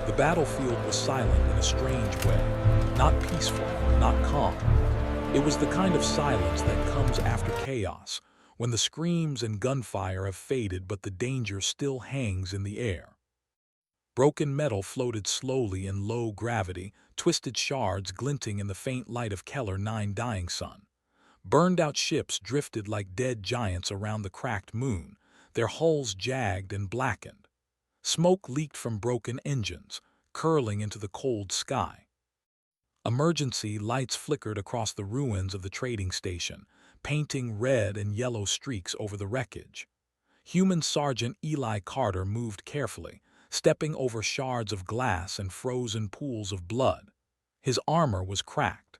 The battlefield was silent in a strange way, not peaceful, not calm. It was the kind of silence that comes after chaos, when the screams and gunfire have faded but the danger still hangs in the air. Broken metal floated slowly in low gravity, twisted shards glinting in the faint light of Keller 9's dying sun. Burned-out ships drifted like dead giants around the cracked moon, their hulls jagged and blackened. Smoke leaked from broken engines, curling into the cold sky. Emergency lights flickered across the ruins of the trading station, painting red and yellow streaks over the wreckage. Human Sergeant Eli Carter moved carefully, stepping over shards of glass and frozen pools of blood. His armor was cracked.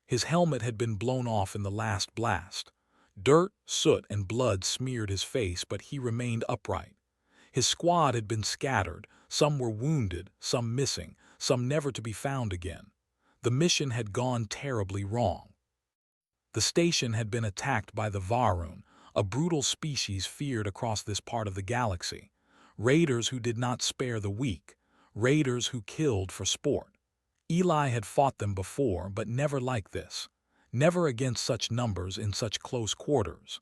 His helmet had been blown off in the last blast. Dirt, soot, and blood smeared his face, but he remained upright. His squad had been scattered, some were wounded, some missing, some never to be found again. The mission had gone terribly wrong. The station had been attacked by the Varun, a brutal species feared across this part of the galaxy. Raiders who did not spare the weak, raiders who killed for sport. Eli had fought them before, but never like this. Never against such numbers in such close quarters.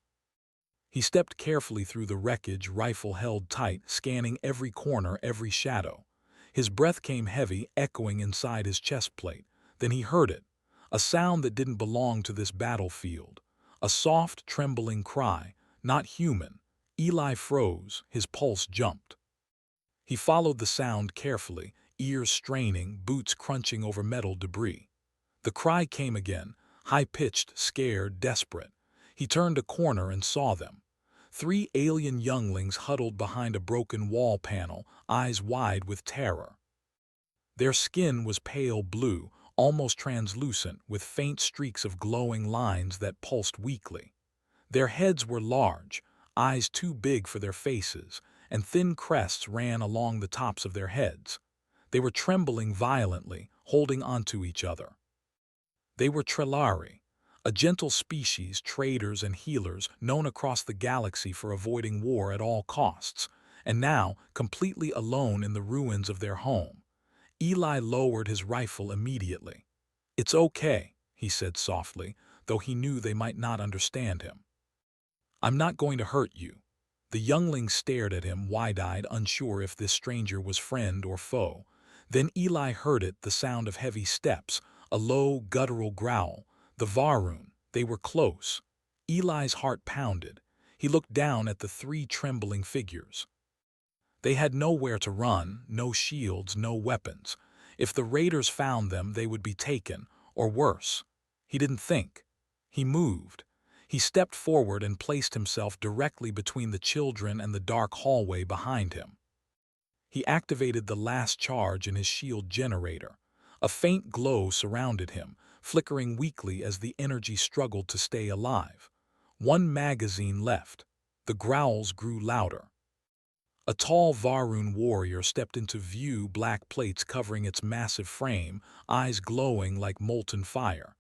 He stepped carefully through the wreckage, rifle held tight, scanning every corner, every shadow. His breath came heavy, echoing inside his chest plate. Then he heard it, a sound that didn't belong to this battlefield. A soft, trembling cry, not human. Eli froze, his pulse jumped. He followed the sound carefully, ears straining, boots crunching over metal debris. The cry came again, high-pitched, scared, desperate. He turned a corner and saw them. 3 alien younglings huddled behind a broken wall panel, eyes wide with terror. Their skin was pale blue, almost translucent, with faint streaks of glowing lines that pulsed weakly. Their heads were large, eyes too big for their faces, and thin crests ran along the tops of their heads. They were trembling violently, holding onto each other. They were Trellari, a gentle species, traders and healers known across the galaxy for avoiding war at all costs, and now completely alone in the ruins of their home. Eli lowered his rifle immediately. "It's okay," he said softly, though he knew they might not understand him. "I'm not going to hurt you." The younglings stared at him, wide-eyed, unsure if this stranger was friend or foe. Then Eli heard it, the sound of heavy steps, a low, guttural growl. The Varun, they were close. Eli's heart pounded. He looked down at the 3 trembling figures. They had nowhere to run, no shields, no weapons. If the raiders found them, they would be taken, or worse. He didn't think. He moved. He stepped forward and placed himself directly between the children and the dark hallway behind him. He activated the last charge in his shield generator. A faint glow surrounded him, flickering weakly as the energy struggled to stay alive. 1 magazine left. The growls grew louder. A tall Varun warrior stepped into view, black plates covering its massive frame, eyes glowing like molten fire.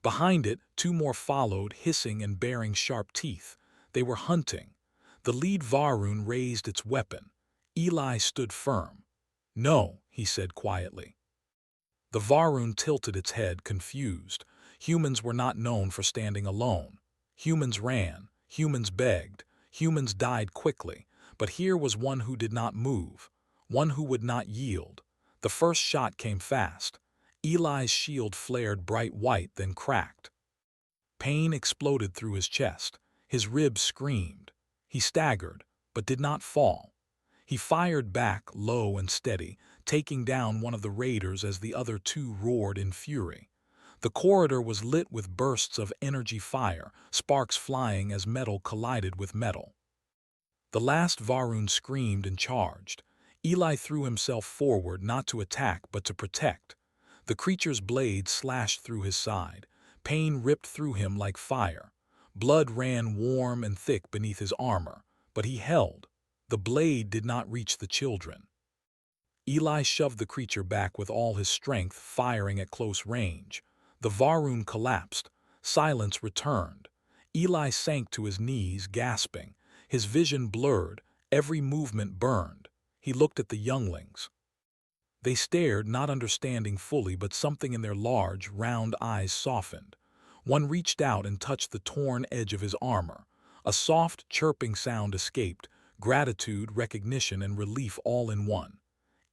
Behind it, 2 more followed, hissing and baring sharp teeth. They were hunting. The lead Varun raised its weapon. Eli stood firm. "No," he said quietly. The Varun tilted its head, confused. Humans were not known for standing alone. Humans ran, humans begged, humans died quickly, but here was one who did not move, one who would not yield. The first shot came fast. Eli's shield flared bright white, then cracked. Pain exploded through his chest. His ribs screamed. He staggered, but did not fall. He fired back, low and steady, taking down one of the raiders as the other 2 roared in fury. The corridor was lit with bursts of energy fire, sparks flying as metal collided with metal. The last Varun screamed and charged. Eli threw himself forward, not to attack but to protect. The creature's blade slashed through his side. Pain ripped through him like fire. Blood ran warm and thick beneath his armor, but he held. The blade did not reach the children. Eli shoved the creature back with all his strength, firing at close range. The Varun collapsed. Silence returned. Eli sank to his knees, gasping. His vision blurred, every movement burned. He looked at the younglings. They stared, not understanding fully, but something in their large, round eyes softened. One reached out and touched the torn edge of his armor. A soft, chirping sound escaped, gratitude, recognition, and relief all in one.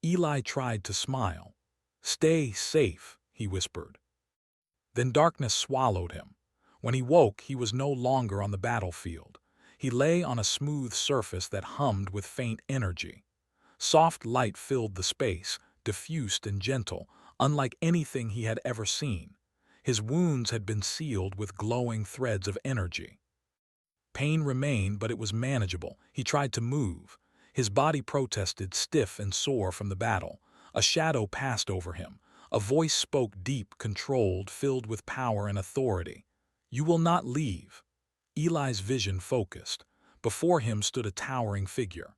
Eli tried to smile. "Stay safe," he whispered. Then darkness swallowed him. When he woke, he was no longer on the battlefield. He lay on a smooth surface that hummed with faint energy. Soft light filled the space, diffused and gentle, unlike anything he had ever seen. His wounds had been sealed with glowing threads of energy. Pain remained, but it was manageable. He tried to move. His body protested, stiff and sore from the battle. A shadow passed over him. A voice spoke, deep, controlled, filled with power and authority. "You will not leave." Eli's vision focused. Before him stood a towering figure.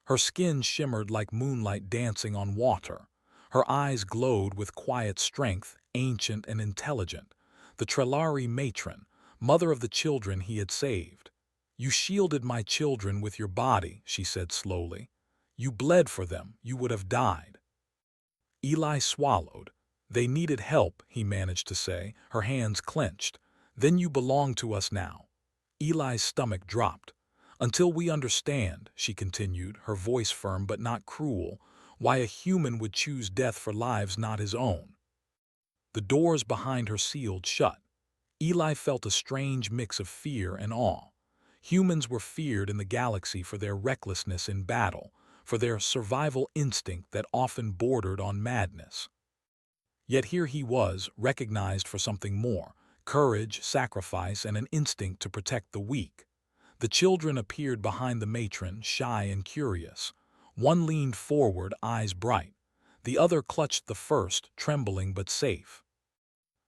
Her skin shimmered like moonlight dancing on water. Her eyes glowed with quiet strength, ancient and intelligent. The Trellari matron, mother of the children he had saved. "You shielded my children with your body," she said slowly. "You bled for them, you would have died." Eli swallowed. "They needed help," he managed to say, her hands clenched. "Then you belong to us now." Eli's stomach dropped. "Until we understand," she continued, her voice firm but not cruel, "why a human would choose death for lives not his own." The doors behind her sealed shut. Eli felt a strange mix of fear and awe. Humans were feared in the galaxy for their recklessness in battle, for their survival instinct that often bordered on madness. Yet here he was, recognized for something more: courage, sacrifice, and an instinct to protect the weak. The children appeared behind the matron, shy and curious. One leaned forward, eyes bright. The other clutched the first, trembling but safe.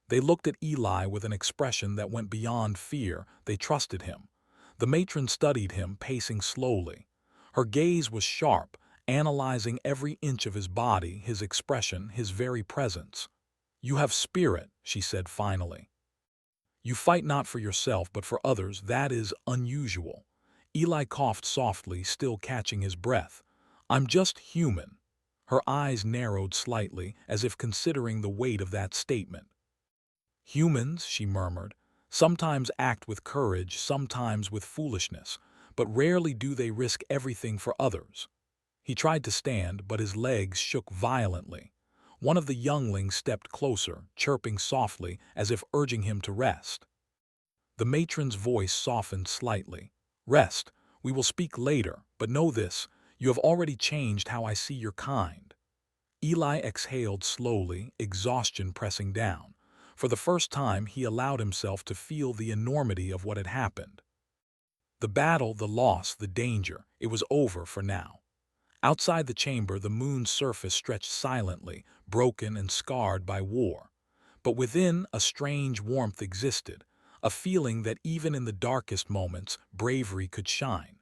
They looked at Eli with an expression that went beyond fear. They trusted him. The matron studied him, pacing slowly. Her gaze was sharp, analyzing every inch of his body, his expression, his very presence. "You have spirit," she said finally. "You fight not for yourself, but for others. That is unusual." Eli coughed softly, still catching his breath. "I'm just human." Her eyes narrowed slightly, as if considering the weight of that statement. "Humans," she murmured, "sometimes act with courage, sometimes with foolishness, but rarely do they risk everything for others." He tried to stand, but his legs shook violently. One of the younglings stepped closer, chirping softly, as if urging him to rest. The matron's voice softened slightly. "Rest. We will speak later, but know this: you have already changed how I see your kind." Eli exhaled slowly, exhaustion pressing down. For the first time, he allowed himself to feel the enormity of what had happened. The battle, the loss, the danger, it was over for now. Outside the chamber, the moon's surface stretched silently, broken and scarred by war. But within, a strange warmth existed, a feeling that even in the darkest moments, bravery could shine.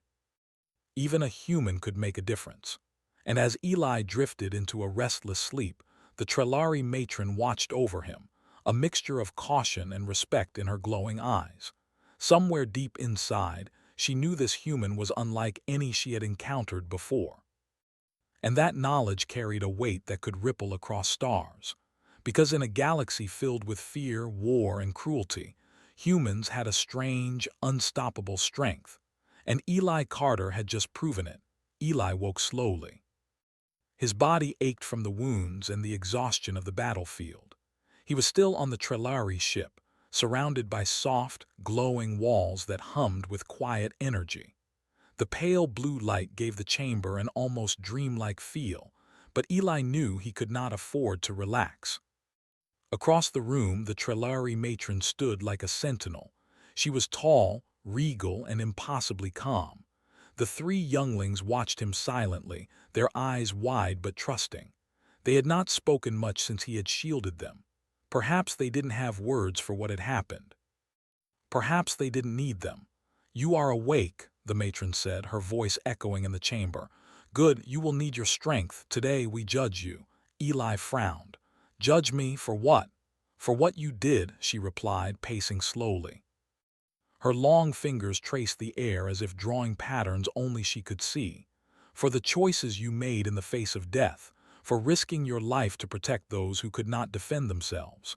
Even a human could make a difference. And as Eli drifted into a restless sleep, the Trellari matron watched over him, a mixture of caution and respect in her glowing eyes. Somewhere deep inside, she knew this human was unlike any she had encountered before. And that knowledge carried a weight that could ripple across stars. Because in a galaxy filled with fear, war, and cruelty, humans had a strange, unstoppable strength. And Eli Carter had just proven it. Eli woke slowly. His body ached from the wounds and the exhaustion of the battlefield. He was still on the Trellari ship, surrounded by soft, glowing walls that hummed with quiet energy. The pale blue light gave the chamber an almost dreamlike feel, but Eli knew he could not afford to relax. Across the room, the Trellari matron stood like a sentinel. She was tall, regal, and impossibly calm. The three younglings watched him silently, their eyes wide but trusting. They had not spoken much since he had shielded them. Perhaps they didn't have words for what had happened. Perhaps they didn't need them. "You are awake," the matron said, her voice echoing in the chamber. "Good, you will need your strength. Today we judge you." Eli frowned. "Judge me for what?" "For what you did," she replied, pacing slowly. Her long fingers traced the air as if drawing patterns only she could see. "For the choices you made in the face of death, for risking your life to protect those who could not defend themselves.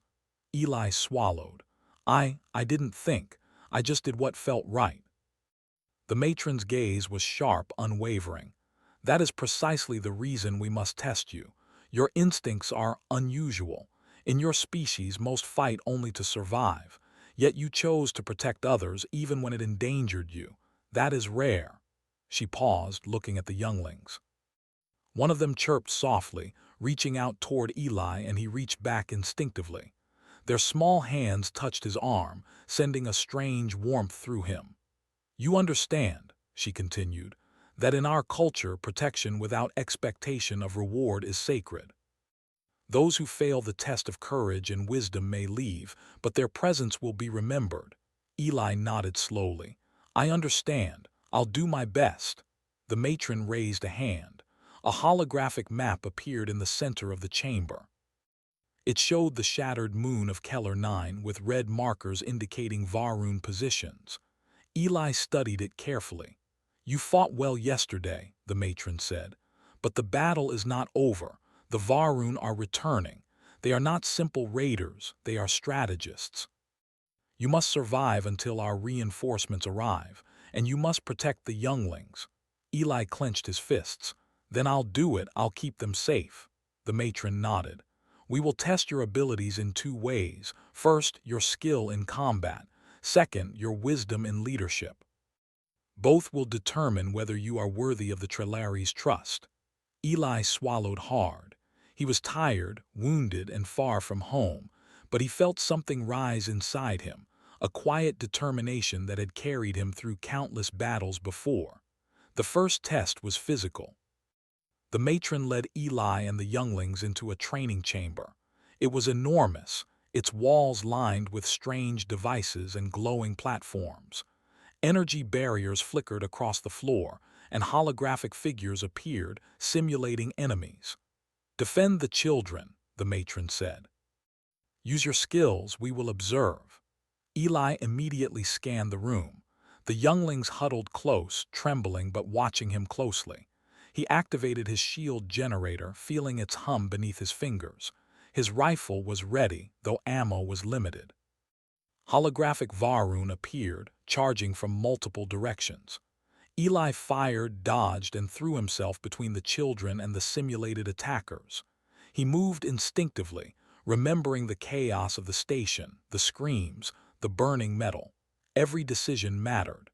Eli swallowed. I didn't think. I just did what felt right. The matron's gaze was sharp, unwavering. That is precisely the reason we must test you. Your instincts are unusual. In your species, most fight only to survive. Yet you chose to protect others even when it endangered you. That is rare. She paused, looking at the younglings. One of them chirped softly, reaching out toward Eli, and he reached back instinctively. Their small hands touched his arm, sending a strange warmth through him. You understand, she continued, that in our culture protection without expectation of reward is sacred. Those who fail the test of courage and wisdom may leave, but their presence will be remembered. Eli nodded slowly. I understand. I'll do my best. The matron raised a hand. A holographic map appeared in the center of the chamber. It showed the shattered moon of Keller 9 with red markers indicating Varun positions. Eli studied it carefully. You fought well yesterday, the matron said, but the battle is not over. The Varun are returning. They are not simple raiders, they are strategists. You must survive until our reinforcements arrive, and you must protect the younglings. Eli clenched his fists. Then I'll do it, I'll keep them safe. The matron nodded. We will test your abilities in two ways. First, your skill in combat. Second, your wisdom in leadership. Both will determine whether you are worthy of the Trellari's trust. Eli swallowed hard. He was tired, wounded, and far from home, but he felt something rise inside him, a quiet determination that had carried him through countless battles before. The first test was physical. The matron led Eli and the younglings into a training chamber. It was enormous, its walls lined with strange devices and glowing platforms. Energy barriers flickered across the floor, and holographic figures appeared, simulating enemies. Defend the children, the matron said. Use your skills, we will observe. Eli immediately scanned the room. The younglings huddled close, trembling but watching him closely. He activated his shield generator, feeling its hum beneath his fingers. His rifle was ready, though ammo was limited. Holographic Varun appeared, charging from multiple directions. Eli fired, dodged, and threw himself between the children and the simulated attackers. He moved instinctively, remembering the chaos of the station, the screams, the burning metal. Every decision mattered.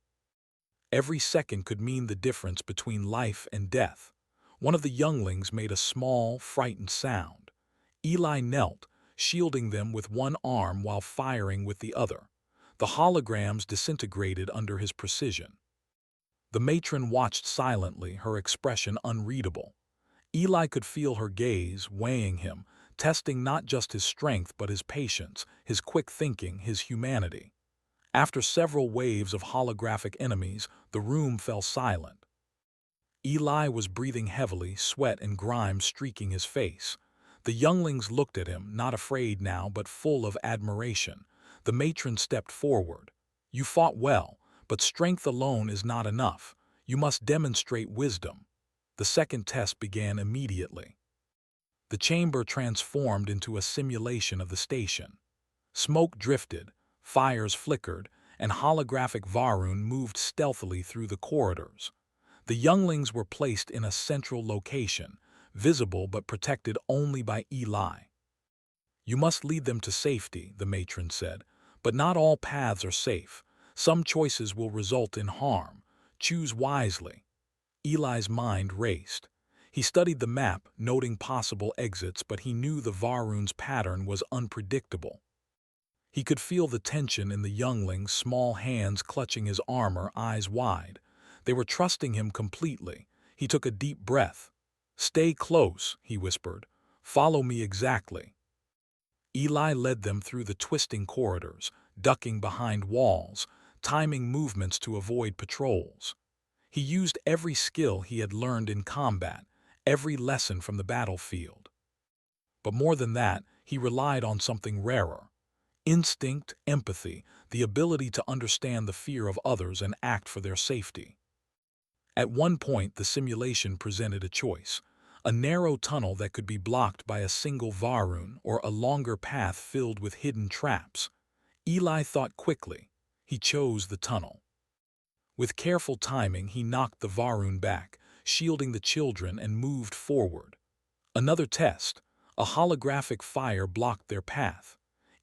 Every second could mean the difference between life and death. One of the younglings made a small, frightened sound. Eli knelt, shielding them with one arm while firing with the other. The holograms disintegrated under his precision. The matron watched silently, her expression unreadable. Eli could feel her gaze, weighing him, testing not just his strength but his patience, his quick thinking, his humanity. After several waves of holographic enemies, the room fell silent. Eli was breathing heavily, sweat and grime streaking his face. The younglings looked at him, not afraid now but full of admiration. The matron stepped forward. You fought well, but strength alone is not enough. You must demonstrate wisdom. The second test began immediately. The chamber transformed into a simulation of the station. Smoke drifted, fires flickered, and holographic Varun moved stealthily through the corridors. The younglings were placed in a central location, visible but protected only by Eli. You must lead them to safety, the matron said, but not all paths are safe. Some choices will result in harm. Choose wisely. Eli's mind raced. He studied the map, noting possible exits, but he knew the Varun's pattern was unpredictable. He could feel the tension in the youngling's small hands clutching his armor, eyes wide. They were trusting him completely. He took a deep breath. Stay close, he whispered. Follow me exactly. Eli led them through the twisting corridors, ducking behind walls, timing movements to avoid patrols. He used every skill he had learned in combat, every lesson from the battlefield. But more than that, he relied on something rarer. Instinct, empathy, the ability to understand the fear of others and act for their safety. At one point, the simulation presented a choice. a narrow tunnel that could be blocked by a single Varun or a longer path filled with hidden traps. Eli thought quickly. He chose the tunnel. With careful timing, he knocked the Varun back, shielding the children, and moved forward. Another test. A holographic fire blocked their path.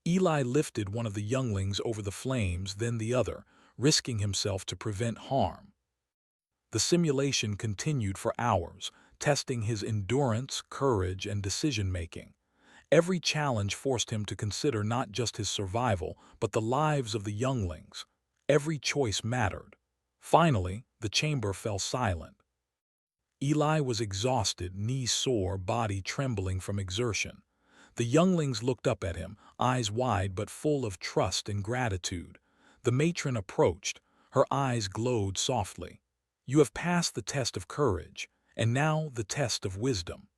Eli lifted one of the younglings over the flames, then the other, risking himself to prevent harm. The simulation continued for hours, testing his endurance, courage, and decision-making. Every challenge forced him to consider not just his survival, but the lives of the younglings. Every choice mattered. Finally, the chamber fell silent. Eli was exhausted, knees sore, body trembling from exertion. The younglings looked up at him, eyes wide but full of trust and gratitude. The matron approached. Her eyes glowed softly. "You have passed the test of courage, and now the test of wisdom."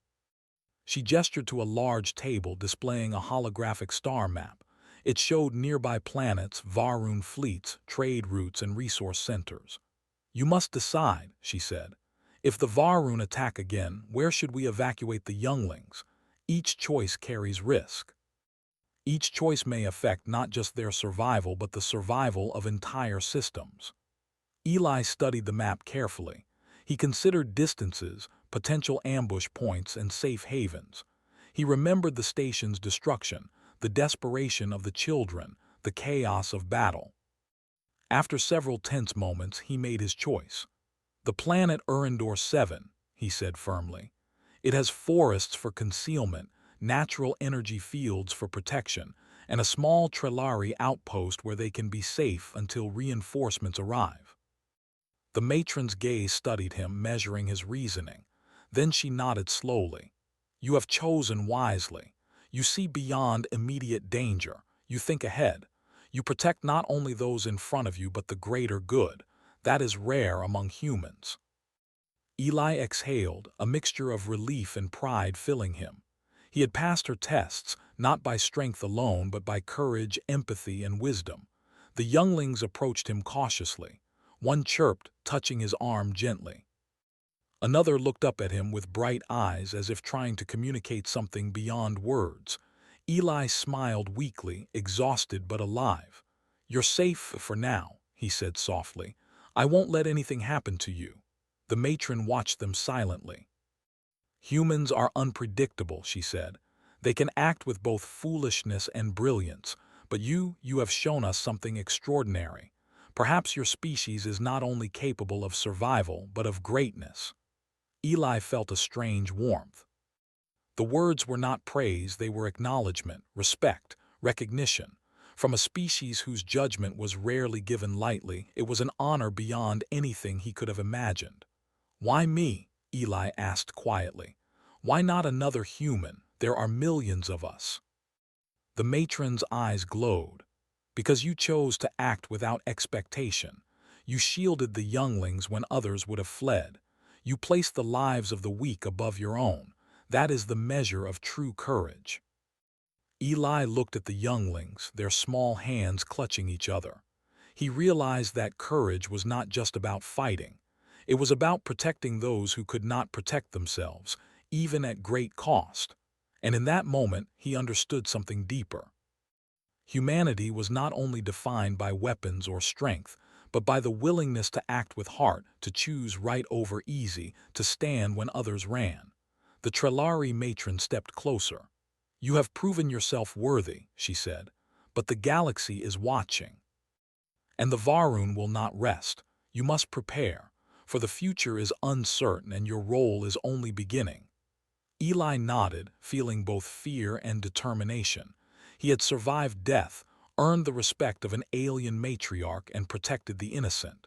She gestured to a large table displaying a holographic star map. It showed nearby planets, Varun fleets, trade routes, and resource centers. "You must decide," she said. "If the Varun attack again, where should we evacuate the younglings? Each choice carries risk. Each choice may affect not just their survival, but the survival of entire systems." Eli studied the map carefully. He considered distances, potential ambush points, and safe havens. He remembered the station's destruction, the desperation of the children, the chaos of battle. After several tense moments, he made his choice. "The planet Urandor 7, he said firmly. "It has forests for concealment, natural energy fields for protection, and a small Trellari outpost where they can be safe until reinforcements arrive." The matron's gaze studied him, measuring his reasoning. Then she nodded slowly. "You have chosen wisely. You see beyond immediate danger. You think ahead. You protect not only those in front of you, but the greater good. That is rare among humans." Eli exhaled, a mixture of relief and pride filling him. He had passed her tests, not by strength alone, but by courage, empathy, and wisdom. The younglings approached him cautiously. One chirped, touching his arm gently. Another looked up at him with bright eyes, as if trying to communicate something beyond words. Eli smiled weakly, exhausted but alive. "You're safe for now," he said softly. "I won't let anything happen to you." The matron watched them silently. "Humans are unpredictable," she said. "They can act with both foolishness and brilliance, but you have shown us something extraordinary. Perhaps your species is not only capable of survival, but of greatness." Eli felt a strange warmth. The words were not praise, they were acknowledgement, respect, recognition. From a species whose judgment was rarely given lightly, it was an honor beyond anything he could have imagined. "Why me?" Eli asked quietly. "Why not another human? There are millions of us." The matron's eyes glowed. "Because you chose to act without expectation. You shielded the younglings when others would have fled. You placed the lives of the weak above your own. That is the measure of true courage." Eli looked at the younglings, their small hands clutching each other. He realized that courage was not just about fighting. It was about protecting those who could not protect themselves, even at great cost. And in that moment, he understood something deeper. Humanity was not only defined by weapons or strength, but by the willingness to act with heart, to choose right over easy, to stand when others ran. The Trellari matron stepped closer. "You have proven yourself worthy," she said, "but the galaxy is watching. And the Varun will not rest. You must prepare, for the future is uncertain and your role is only beginning." Eli nodded, feeling both fear and determination. He had survived death, earned the respect of an alien matriarch, and protected the innocent.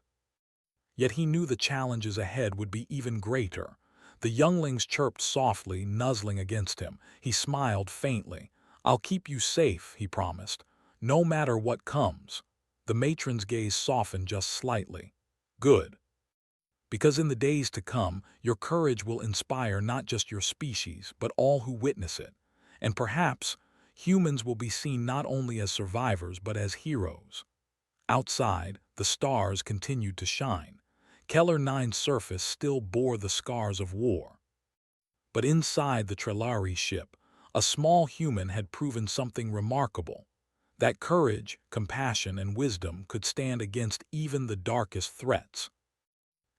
Yet he knew the challenges ahead would be even greater. The younglings chirped softly, nuzzling against him. He smiled faintly. "I'll keep you safe," he promised, "no matter what comes." The matron's gaze softened just slightly. "Good. Because in the days to come, your courage will inspire not just your species, but all who witness it. And perhaps, humans will be seen not only as survivors, but as heroes." Outside, the stars continued to shine. Keller Nine's surface still bore the scars of war. But inside the Trellari ship, a small human had proven something remarkable. That courage, compassion, and wisdom could stand against even the darkest threats.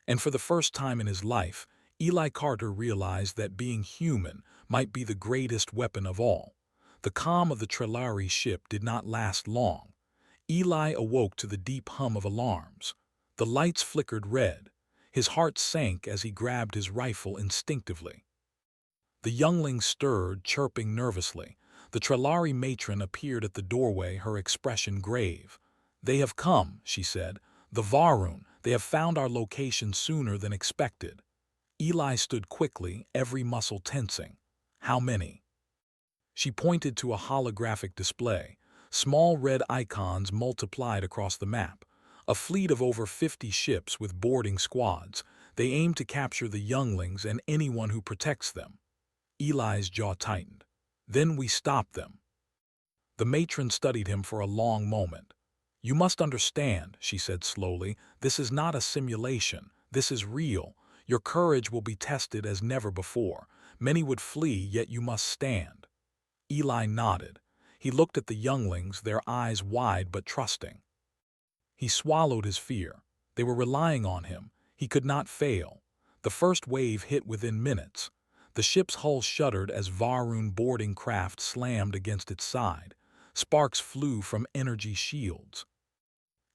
And for the first time in his life, Eli Carter realized that being human might be the greatest weapon of all. The calm of the Trellari ship did not last long. Eli awoke to the deep hum of alarms. The lights flickered red. His heart sank as he grabbed his rifle instinctively. The youngling stirred, chirping nervously. The Trellari matron appeared at the doorway, her expression grave. "They have come," she said. "The Varun, they have found our location sooner than expected." Eli stood quickly, every muscle tensing. "How many?" She pointed to a holographic display. Small red icons multiplied across the map. A fleet of over 50 ships with boarding squads. They aim to capture the younglings and anyone who protects them. Eli's jaw tightened. "Then we stop them." The matron studied him for a long moment. "You must understand," she said slowly, "this is not a simulation. This is real. Your courage will be tested as never before. Many would flee, yet you must stand." Eli nodded. He looked at the younglings, their eyes wide but trusting. He swallowed his fear. They were relying on him. He could not fail. The first wave hit within minutes. The ship's hull shuddered as Varun boarding craft slammed against its side. Sparks flew from energy shields.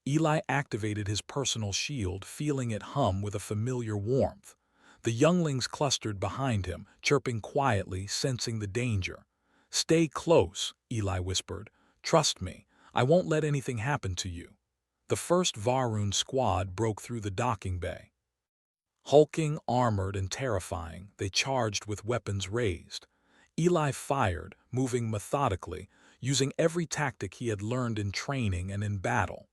Eli activated his personal shield, feeling it hum with a familiar warmth. The younglings clustered behind him, chirping quietly, sensing the danger. "Stay close," Eli whispered. "Trust me. I won't let anything happen to you." The first Varun squad broke through the docking bay. Hulking, armored, and terrifying, they charged with weapons raised. Eli fired, moving methodically, using every tactic he had learned in training and in battle.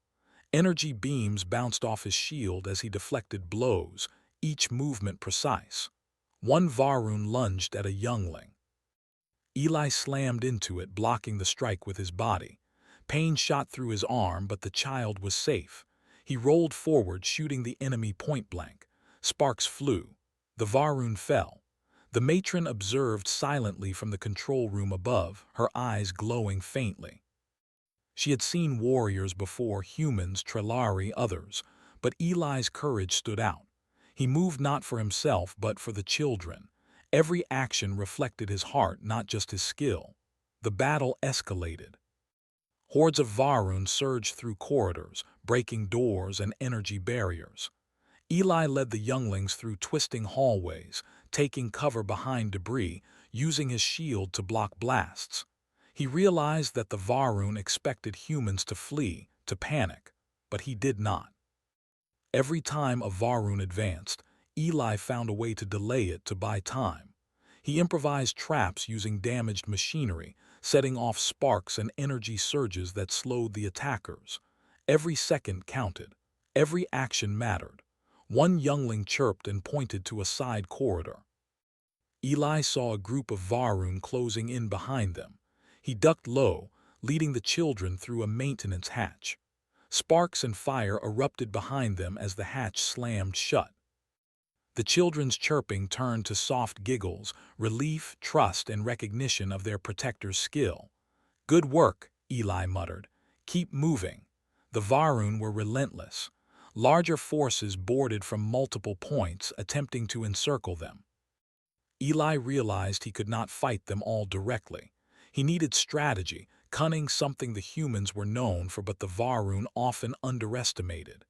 Energy beams bounced off his shield as he deflected blows, each movement precise. One Varun lunged at a youngling. Eli slammed into it, blocking the strike with his body. Pain shot through his arm, but the child was safe. He rolled forward, shooting the enemy point-blank. Sparks flew. The Varun fell. The matron observed silently from the control room above, her eyes glowing faintly. She had seen warriors before, humans, Trellari, others, but Eli's courage stood out. He moved not for himself, but for the children. Every action reflected his heart, not just his skill. The battle escalated. Hordes of Varun surged through corridors, breaking doors and energy barriers. Eli led the younglings through twisting hallways, taking cover behind debris, using his shield to block blasts. He realized that the Varun expected humans to flee, to panic, but he did not. Every time a Varun advanced, Eli found a way to delay it, to buy time. He improvised traps using damaged machinery, setting off sparks and energy surges that slowed the attackers. Every second counted. Every action mattered. One youngling chirped and pointed to a side corridor. Eli saw a group of Varun closing in behind them. He ducked low, leading the children through a maintenance hatch. Sparks and fire erupted behind them as the hatch slammed shut. The children's chirping turned to soft giggles, relief, trust, and recognition of their protector's skill. "Good work," Eli muttered. "Keep moving." The Varun were relentless. Larger forces boarded from multiple points, attempting to encircle them. Eli realized he could not fight them all directly. He needed strategy, cunning, something the humans were known for but the Varun often underestimated.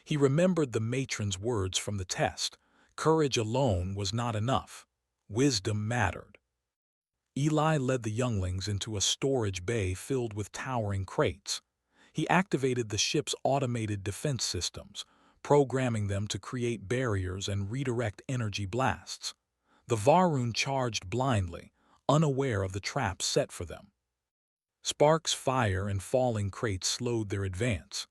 He remembered the matron's words from the test. Courage alone was not enough. Wisdom mattered. Eli led the younglings into a storage bay filled with towering crates. He activated the ship's automated defense systems, programming them to create barriers and redirect energy blasts. The Varun charged blindly, unaware of the traps set for them. Sparks, fire, and falling crates slowed their advance.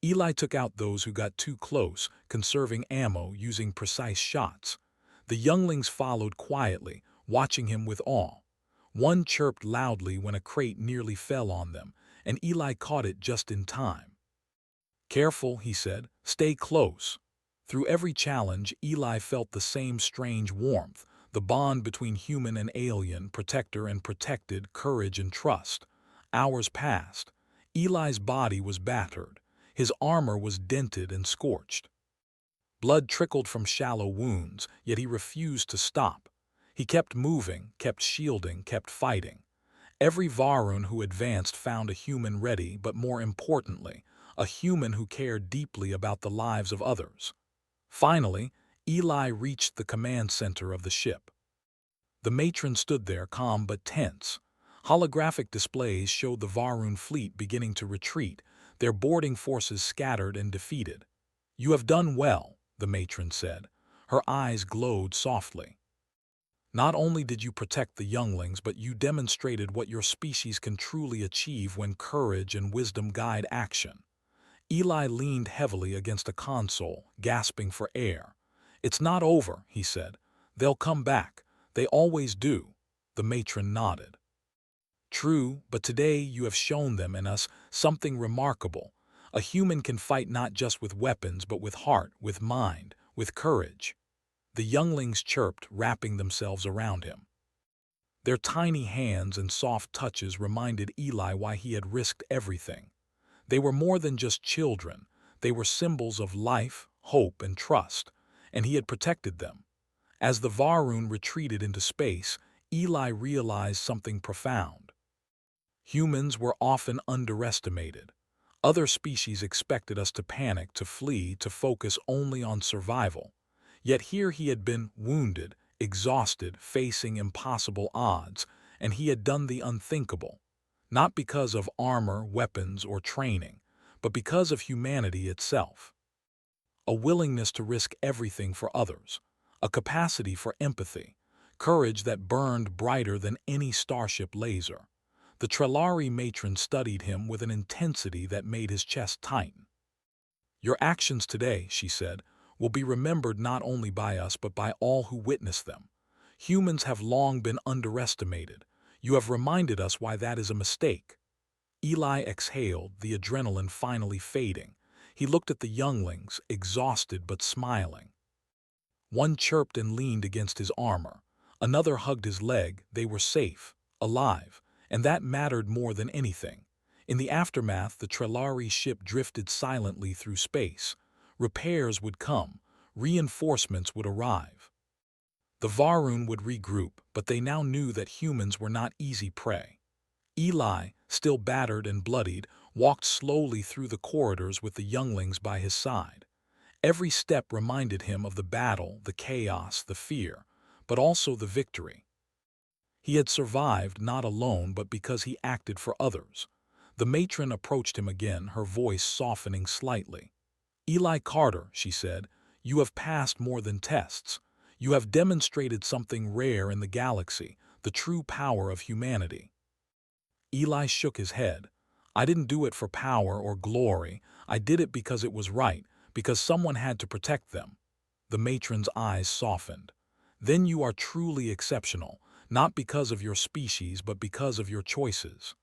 Eli took out those who got too close, conserving ammo using precise shots. The younglings followed quietly, watching him with awe. One chirped loudly when a crate nearly fell on them, and Eli caught it just in time. "Careful," he said. "Stay close." Through every challenge, Eli felt the same strange warmth, the bond between human and alien, protector and protected, courage and trust. Hours passed. Eli's body was battered. His armor was dented and scorched. Blood trickled from shallow wounds, yet he refused to stop. He kept moving, kept shielding, kept fighting. Every Varun who advanced found a human ready, but more importantly, a human who cared deeply about the lives of others. Finally, Eli reached the command center of the ship. The matron stood there, calm but tense. Holographic displays showed the Varun fleet beginning to retreat, their boarding forces scattered and defeated. "You have done well," the matron said. Her eyes glowed softly. "Not only did you protect the younglings, but you demonstrated what your species can truly achieve when courage and wisdom guide action." Eli leaned heavily against a console, gasping for air. "It's not over," he said. "They'll come back. They always do." The matron nodded. "True, but today you have shown them and us something remarkable. A human can fight not just with weapons, but with heart, with mind, with courage." The younglings chirped, wrapping themselves around him. Their tiny hands and soft touches reminded Eli why he had risked everything. They were more than just children. They were symbols of life, hope, and trust, and he had protected them. As the Varun retreated into space, Eli realized something profound. Humans were often underestimated. Other species expected us to panic, to flee, to focus only on survival. Yet here he had been wounded, exhausted, facing impossible odds, and he had done the unthinkable. Not because of armor, weapons, or training, but because of humanity itself. A willingness to risk everything for others, a capacity for empathy, courage that burned brighter than any starship laser. The Trellari matron studied him with an intensity that made his chest tighten. "Your actions today," she said, "will be remembered not only by us but by all who witness them. Humans have long been underestimated. You have reminded us why that is a mistake." Eli exhaled, the adrenaline finally fading. He looked at the younglings, exhausted but smiling. One chirped and leaned against his armor. Another hugged his leg. They were safe, alive, and that mattered more than anything. In the aftermath, the Trellari ship drifted silently through space. Repairs would come. Reinforcements would arrive. The Varun would regroup, but they now knew that humans were not easy prey. Eli, still battered and bloodied, walked slowly through the corridors with the younglings by his side. Every step reminded him of the battle, the chaos, the fear, but also the victory. He had survived not alone but because he acted for others. The matron approached him again, her voice softening slightly. "Eli Carter," she said, "you have passed more than tests. You have demonstrated something rare in the galaxy, the true power of humanity." Eli shook his head. "I didn't do it for power or glory. I did it because it was right, because someone had to protect them." The matron's eyes softened. "Then you are truly exceptional, not because of your species but because of your choices."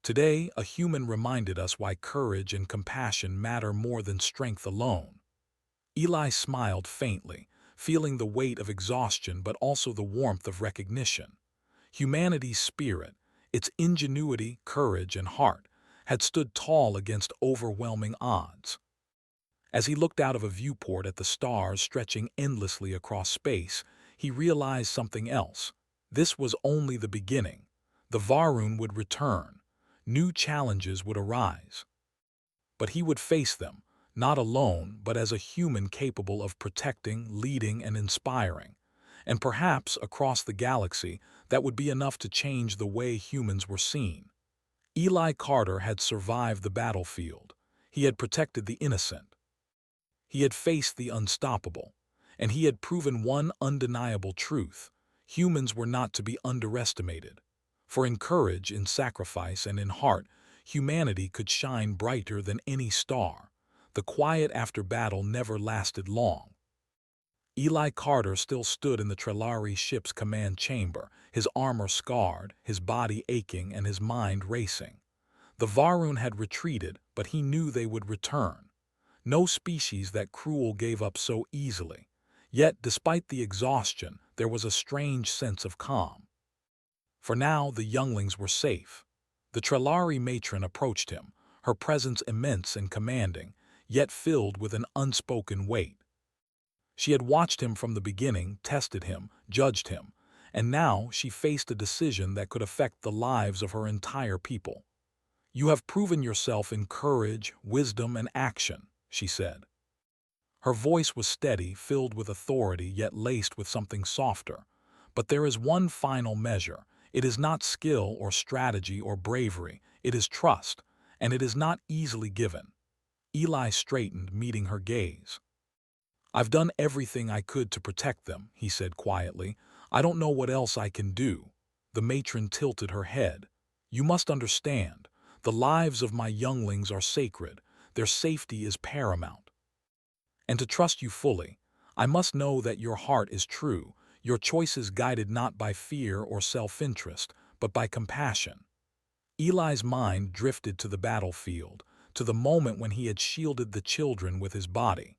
Today, a human reminded us why courage and compassion matter more than strength alone. Eli smiled faintly, feeling the weight of exhaustion but also the warmth of recognition. Humanity's spirit, its ingenuity, courage, and heart, had stood tall against overwhelming odds. As he looked out of a viewport at the stars stretching endlessly across space, he realized something else. This was only the beginning. The Varun would return. New challenges would arise. But he would face them, not alone, but as a human capable of protecting, leading, and inspiring. And perhaps, across the galaxy, that would be enough to change the way humans were seen. Eli Carter had survived the battlefield. He had protected the innocent. He had faced the unstoppable. And he had proven one undeniable truth: humans were not to be underestimated. For in courage, in sacrifice, and in heart, humanity could shine brighter than any star. The quiet after battle never lasted long. Eli Carter still stood in the Trellari ship's command chamber, his armor scarred, his body aching, and his mind racing. The Varun had retreated, but he knew they would return. No species that cruel gave up so easily. Yet, despite the exhaustion, there was a strange sense of calm. For now, the younglings were safe. The Trelawney matron approached him, her presence immense and commanding, yet filled with an unspoken weight. She had watched him from the beginning, tested him, judged him, and now she faced a decision that could affect the lives of her entire people. "You have proven yourself in courage, wisdom, and action," she said. Her voice was steady, filled with authority, yet laced with something softer. "But there is one final measure. It is not skill or strategy or bravery, it is trust, and it is not easily given." Eli straightened, meeting her gaze. "I've done everything I could to protect them," he said quietly. "I don't know what else I can do." The matron tilted her head. "You must understand. The lives of my younglings are sacred. Their safety is paramount. And to trust you fully, I must know that your heart is true, your choices guided not by fear or self-interest, but by compassion." Eli's mind drifted to the battlefield, to the moment when he had shielded the children with his body.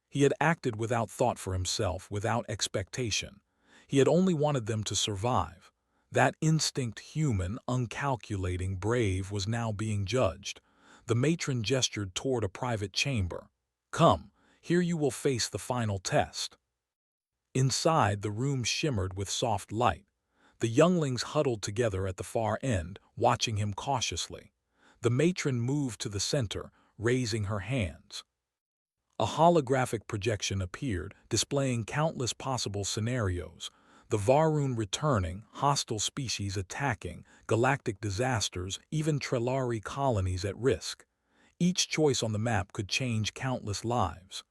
He had acted without thought for himself, without expectation. He had only wanted them to survive. That instinct, human, uncalculating, brave, was now being judged. The matron gestured toward a private chamber. "Come, here you will face the final test." Inside, the room shimmered with soft light. The younglings huddled together at the far end, watching him cautiously. The matron moved to the center, raising her hands. A holographic projection appeared, displaying countless possible scenarios. The Varun returning, hostile species attacking, galactic disasters, even Trelawney colonies at risk. Each choice on the map could change countless lives.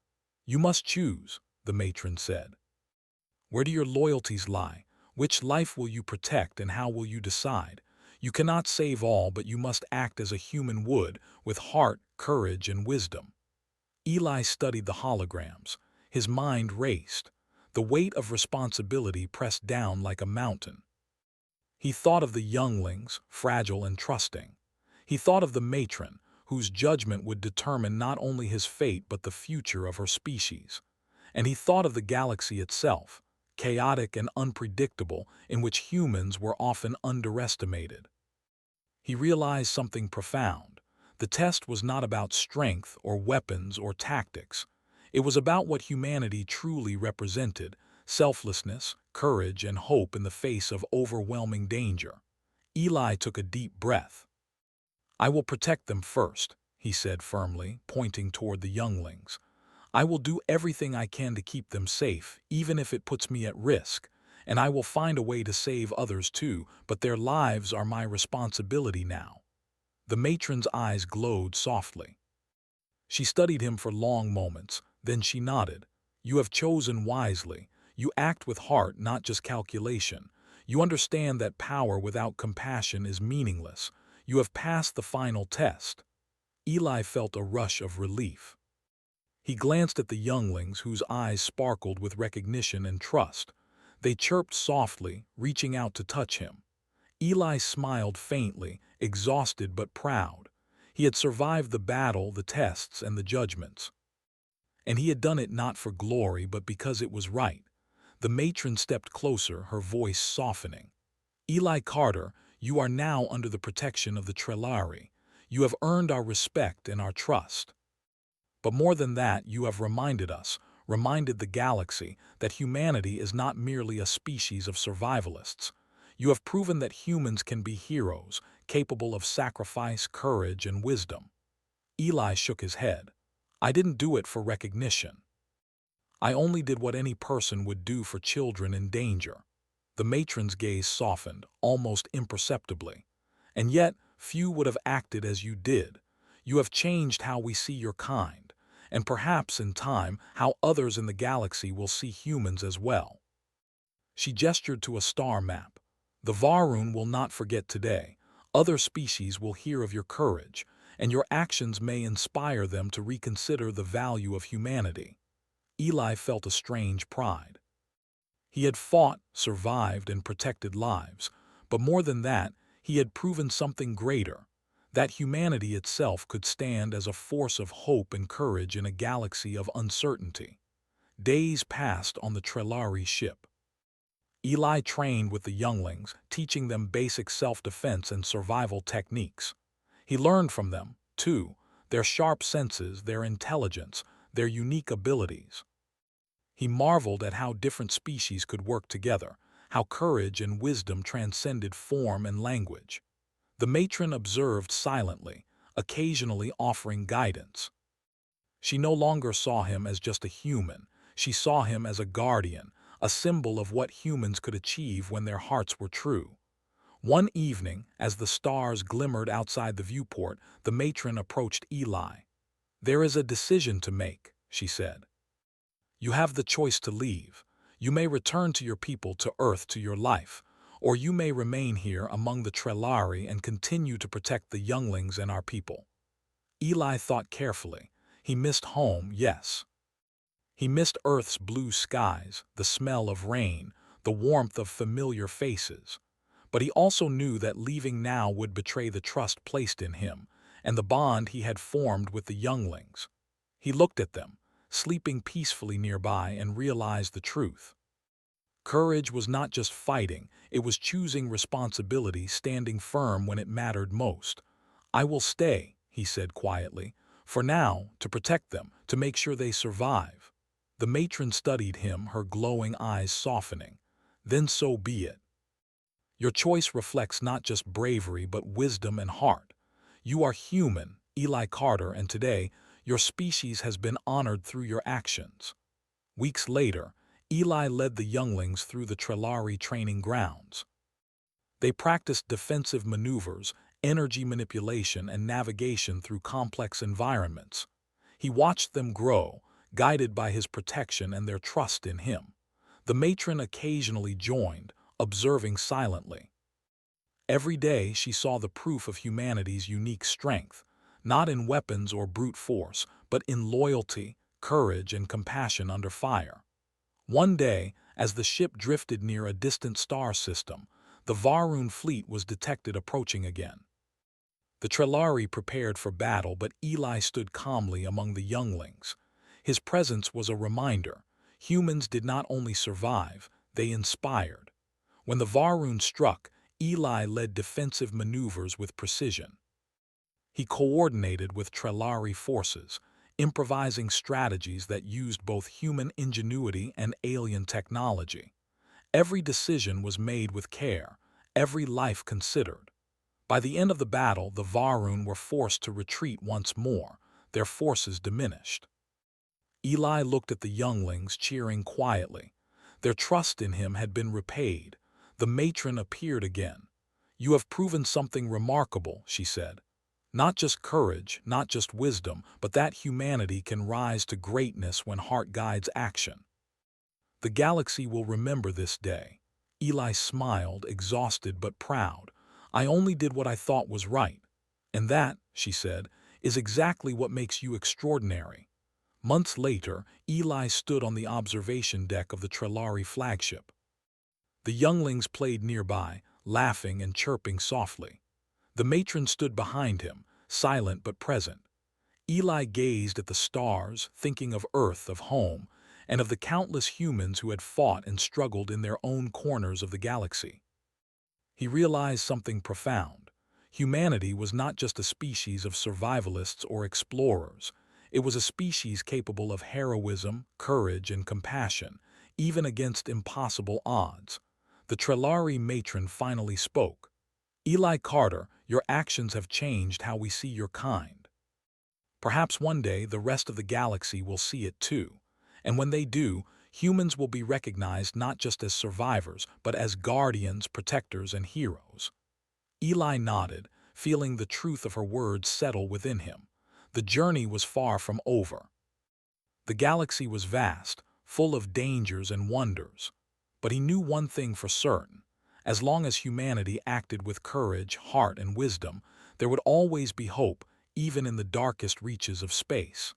"You must choose," the matron said. "Where do your loyalties lie? Which life will you protect, and how will you decide? You cannot save all, but you must act as a human would, with heart, courage, and wisdom." Eli studied the holograms. His mind raced. The weight of responsibility pressed down like a mountain. He thought of the younglings, fragile and trusting. He thought of the matron, whose judgment would determine not only his fate but the future of her species. And he thought of the galaxy itself, chaotic and unpredictable, in which humans were often underestimated. He realized something profound. The test was not about strength or weapons or tactics. It was about what humanity truly represented: selflessness, courage, and hope in the face of overwhelming danger. Eli took a deep breath. "I will protect them first," he said firmly, pointing toward the younglings. "I will do everything I can to keep them safe, even if it puts me at risk. And I will find a way to save others too, but their lives are my responsibility now." The matron's eyes glowed softly. She studied him for long moments, then she nodded. "You have chosen wisely. You act with heart, not just calculation. You understand that power without compassion is meaningless. You have passed the final test." Eli felt a rush of relief. He glanced at the younglings, whose eyes sparkled with recognition and trust. They chirped softly, reaching out to touch him. Eli smiled faintly, exhausted but proud. He had survived the battle, the tests, and the judgments. And he had done it not for glory, but because it was right. The matron stepped closer, her voice softening. "Eli Carter, you are now under the protection of the Trelawney. You have earned our respect and our trust. But more than that, you have reminded us, reminded the galaxy, that humanity is not merely a species of survivalists. You have proven that humans can be heroes, capable of sacrifice, courage, and wisdom." Eli shook his head. "I didn't do it for recognition. I only did what any person would do for children in danger." The matron's gaze softened, almost imperceptibly. "And yet, few would have acted as you did. You have changed how we see your kind, and perhaps in time, how others in the galaxy will see humans as well." She gestured to a star map. "The Varun will not forget today. Other species will hear of your courage, and your actions may inspire them to reconsider the value of humanity." Eli felt a strange pride. He had fought, survived, and protected lives, but more than that, he had proven something greater: that humanity itself could stand as a force of hope and courage in a galaxy of uncertainty. Days passed on the Trelawney ship. Eli trained with the younglings, teaching them basic self-defense and survival techniques. He learned from them, too, their sharp senses, their intelligence, their unique abilities. He marveled at how different species could work together, how courage and wisdom transcended form and language. The matron observed silently, occasionally offering guidance. She no longer saw him as just a human. She saw him as a guardian, a symbol of what humans could achieve when their hearts were true. One evening, as the stars glimmered outside the viewport, the matron approached Eli. "There is a decision to make," she said. "You have the choice to leave. You may return to your people, to Earth, to your life, or you may remain here among the Trellari and continue to protect the younglings and our people." Eli thought carefully. He missed home, yes. He missed Earth's blue skies, the smell of rain, the warmth of familiar faces. But he also knew that leaving now would betray the trust placed in him and the bond he had formed with the younglings. He looked at them, sleeping peacefully nearby, and realized the truth. Courage was not just fighting, it was choosing responsibility, standing firm when it mattered most. "I will stay," he said quietly, "for now, to protect them, to make sure they survive." The matron studied him, her glowing eyes softening. "Then so be it. Your choice reflects not just bravery but wisdom and heart. You are human, Eli Carter, and today, your species has been honored through your actions." Weeks later, Eli led the younglings through the Trellari training grounds. They practiced defensive maneuvers, energy manipulation, and navigation through complex environments. He watched them grow, guided by his protection and their trust in him. The matron occasionally joined, observing silently. Every day she saw the proof of humanity's unique strength, not in weapons or brute force, but in loyalty, courage, and compassion under fire. One day, as the ship drifted near a distant star system, the Varun fleet was detected approaching again. The Trellari prepared for battle, but Eli stood calmly among the younglings. His presence was a reminder. Humans did not only survive, they inspired. When the Varun struck, Eli led defensive maneuvers with precision. He coordinated with Trellari forces, improvising strategies that used both human ingenuity and alien technology. Every decision was made with care, every life considered. By the end of the battle, the Varun were forced to retreat once more, their forces diminished. Eli looked at the younglings, cheering quietly. Their trust in him had been repaid. The matron appeared again. "You have proven something remarkable," she said. "Not just courage, not just wisdom, but that humanity can rise to greatness when heart guides action. The galaxy will remember this day." Eli smiled, exhausted but proud. "I only did what I thought was right. And that," she said, "is exactly what makes you extraordinary." Months later, Eli stood on the observation deck of the Trellari flagship. The younglings played nearby, laughing and chirping softly. The matron stood behind him, silent but present. Eli gazed at the stars, thinking of Earth, of home, and of the countless humans who had fought and struggled in their own corners of the galaxy. He realized something profound. Humanity was not just a species of survivalists or explorers. It was a species capable of heroism, courage, and compassion, even against impossible odds. The Trellari matron finally spoke. "Eli Carter, your actions have changed how we see your kind. Perhaps one day the rest of the galaxy will see it too. And when they do, humans will be recognized not just as survivors, but as guardians, protectors, and heroes." Eli nodded, feeling the truth of her words settle within him. The journey was far from over. The galaxy was vast, full of dangers and wonders. But he knew one thing for certain. As long as humanity acted with courage, heart, and wisdom, there would always be hope, even in the darkest reaches of space.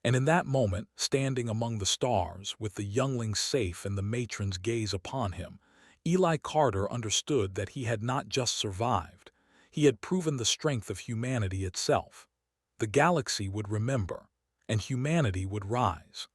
And in that moment, standing among the stars, with the younglings safe and the matron's gaze upon him, Eli Carter understood that he had not just survived. He had proven the strength of humanity itself. The galaxy would remember, and humanity would rise.